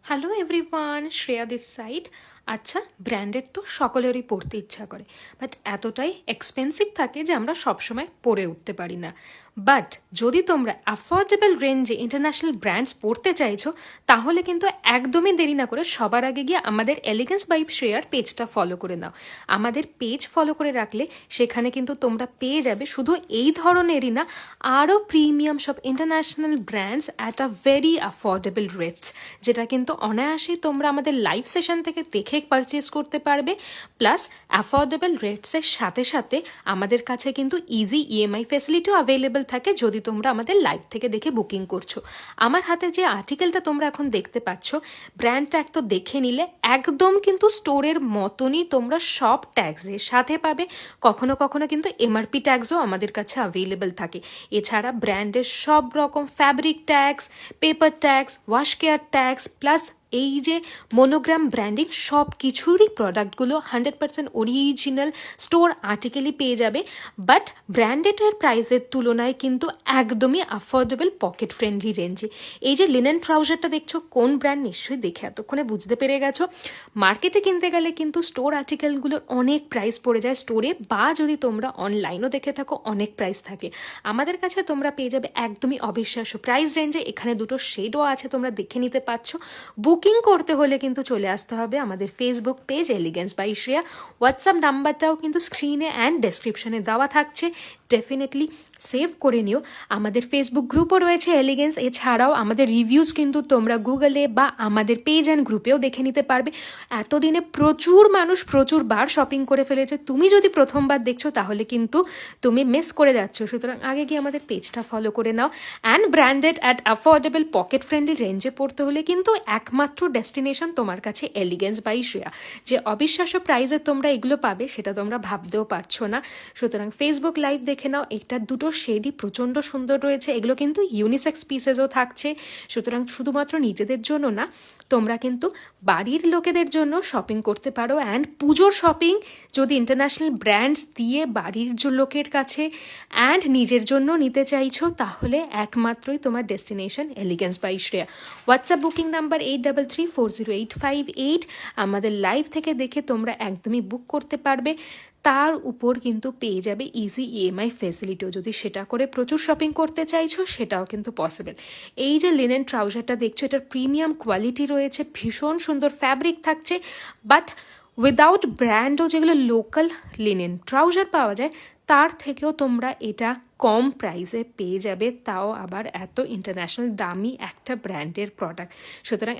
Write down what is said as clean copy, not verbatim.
Hello everyone, Shreya this side. আচ্ছা, branded তো সকলেরই পড়তে ইচ্ছা করে, বাট এতটাই এক্সপেন্সিভ থাকে যে আমরা সবসময় পরে উঠতে পারি না। বাট যদি তোমরা অ্যাফোর্ডেবল রেঞ্জে ইন্টারন্যাশনাল ব্র্যান্ডস পড়তে চাইছো, তাহলে কিন্তু একদমই দেরি না করে সবার আগে গিয়ে আমাদের এলিগেন্স বাই শ্রেয়ার পেজটা ফলো করে নাও। আমাদের পেজ ফলো করে রাখলে সেখানে কিন্তু তোমরা পেয়ে যাবে শুধু এই ধরনেরই না, আরও প্রিমিয়াম সব international brands at a very affordable rates, যেটা কিন্তু অনায়াসেই তোমরা আমাদের লাইভ সেশন থেকে দেখে পারচেস করতে পারবে। প্লাস অ্যাফোর্ডেবল রেটসের সাথে সাথে আমাদের কাছে কিন্তু ইজি ইএমআই ফেসিলিটিও অ্যাভেলেবল থাকে যদি তোমরা আমাদের লাইভ থেকে দেখে বুকিং করছো। আমার হাতে যে আর্টিকেলটা তোমরা এখন দেখতে পাচ্ছ, ব্র্যান্ড ট্যাগ তো দেখে নিলে একদম কিন্তু স্টোরের মতনই তোমরা সব ট্যাগসের সাথে পাবে। কখনো কখনো কিন্তু এমআরপি ট্যাগসও আমাদের কাছে অ্যাভেলেবল থাকে। এছাড়া ব্র্যান্ডের সব রকম fabric tags, paper tags, wash care tags, plus এই যে মোনোগ্রাম ব্র্যান্ডিং সব কিছুরই প্রোডাক্টগুলো 100% অরিজিনাল স্টোর আর্টিকেলই পেয়ে যাবে। বাট ব্র্যান্ডেডের প্রাইসের তুলনায় কিন্তু একদমই অ্যাফোর্ডেবল, পকেট ফ্রেন্ডলি রেঞ্জে। এই যে লিনেন ট্রাউজারটা দেখছো, কোন ব্র্যান্ড নিশ্চয়ই দেখে এতক্ষণে বুঝতে পেরে গেছো। মার্কেটে কিনতে গেলে কিন্তু স্টোর আর্টিকেলগুলোর অনেক প্রাইস পড়ে যায় স্টোরে, বা যদি তোমরা অনলাইনও দেখে থাকো অনেক প্রাইস থাকে। আমাদের কাছে তোমরা পেয়ে যাবে একদমই অবিশ্বাস্য প্রাইস রেঞ্জে। এখানে দুটো শেডও আছে, তোমরা দেখে নিতে পারছো। বুকিং করতে হলে কিন্তু চলে আসতে হবে আমাদের Facebook page Elegance by Shreya. WhatsApp নাম্বারটাও কিন্তু স্ক্রিনে অ্যান্ড ডেসক্রিপশনে দেওয়া থাকছে, ডেফিনেটলি সেভ করে নিও। আমাদের ফেসবুক গ্রুপও রয়েছে এলিগেন্স। এছাড়াও আমাদের রিভিউজ কিন্তু তোমরা গুগলে বা আমাদের পেজ অ্যান্ড গ্রুপেও দেখে নিতে পারবে। এতদিনে প্রচুর মানুষ প্রচুরবার শপিং করে ফেলেছে। তুমি যদি প্রথমবার দেখছো তাহলে কিন্তু তুমি মিস করে যাচ্ছ। সুতরাং আগে গিয়ে আমাদের পেজটা ফলো করে নাও। And branded at affordable pocket friendly রেঞ্জে পড়তে হলে কিন্তু একমাত্র ডেস্টিনেশন তোমার কাছে এলিগেন্স বাই শ্রেয়া। যে অবিশ্বাস্য প্রাইসে তোমরা এগুলো পাবে সেটা তোমরা ভাবতেও পারছো না। সুতরাং ফেসবুক লাইভ দেখে নাও। একটা দুটো শেডই প্রচণ্ড সুন্দর রয়েছে। এগুলো কিন্তু ইউনিসেক্স পিসেসও থাকছে। সুতরাং শুধুমাত্র নিজেদের জন্য না, তোমরা কিন্তু বাড়ির লোকেদের জন্য শপিং করতে পারো। অ্যান্ড পুজোর শপিং যদি ইন্টারন্যাশনাল ব্র্যান্ডস দিয়ে বাড়ির লোকের কাছে অ্যান্ড নিজের জন্য নিতে চাইছো, তাহলে একমাত্রই তোমার destination elegance by Shreya. WhatsApp booking number 83340858। আমাদের লাইভ থেকে দেখে তোমরা একদমই বুক করতে পারবে। তার উপর কিন্তু পেয়ে যাবে ইজি ইএমআই ফেসিলিটিও। যদি সেটা করে প্রচুর শপিং করতে চাইছো সেটাও কিন্তু পসিবল। এই যে লিনেন ট্রাউজারটা দেখছো, এটার প্রিমিয়াম কোয়ালিটি রয়েছে, ভীষণ সুন্দর ফ্যাব্রিক থাকছে। বাট উইদাউট ব্র্যান্ডও যেগুলো লোকাল লিনেন ট্রাউজার পাওয়া যায়, তার থেকেও তোমরা এটা কম প্রাইসে পেয়ে যাবে, তাও আবার এত ইন্টারন্যাশনাল দামি একটা ব্র্যান্ডের প্রোডাক্ট। সুতরাং